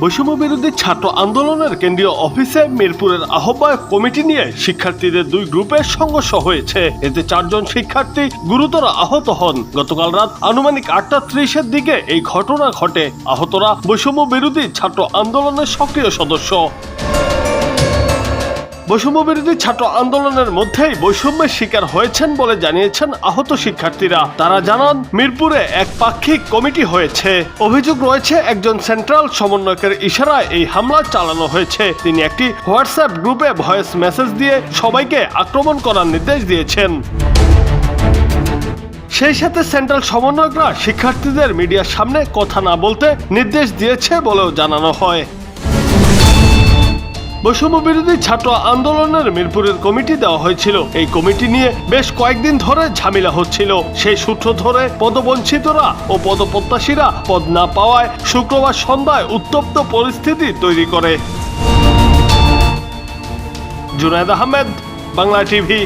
বৈষম্য বিরোধী ছাত্র আন্দোলনের কেন্দ্রীয় অফিসে মিরপুরের আহ্বায়ক কমিটি নিয়ে শিক্ষার্থীদের দুই গ্রুপের সংঘর্ষ হয়েছে। এতে 4 জন শিক্ষার্থী গুরুতর আহত হন। গতকাল রাত আনুমানিক 8:30-এর দিকে এই ঘটনা ঘটে। আহতরা বৈষম্য বিরোধী ছাত্র আন্দোলনের সক্রিয় সদস্য। বৈষম্য বিরোধী ছাত্র আন্দোলনের মধ্যেই বৈষম্যের শিকার হয়েছেন বলে জানিয়েছেন আহত শিক্ষার্থীরা। তারা জানান, মিরপুরে এক পাক্ষিক কমিটি হয়েছে। অভিযোগ রয়েছে একজন সেন্ট্রাল সমন্বয়কের ইশারায় এই হামলা চালানো হয়েছে। তিনি একটি হোয়াটসঅ্যাপ গ্রুপে ভয়েস মেসেজ দিয়ে সবাইকে আক্রমণ করার নির্দেশ দিয়েছেন। সেই সাথে সেন্ট্রাল সমন্বয়করা শিক্ষার্থীদের মিডিয়ার সামনে কথা না বলতে নির্দেশ দিয়েছে বলেও জানানো হয়। বৈষম্য বিরোধী ছাত্র আন্দোলনের মিরপুরের কমিটি দেওয়া হয়েছিল। এই কমিটি নিয়ে বেশ কয়েকদিন ধরে ঝামেলা হচ্ছিল। সেই সূত্র ধরে পদবঞ্চিতরা ও পদপ্রত্যাশীরা পদ না পাওয়ায় শুক্রবার সন্ধ্যায় উত্তপ্ত পরিস্থিতি তৈরি করে। জুনায়েদ আহমেদ, বাংলা টিভি।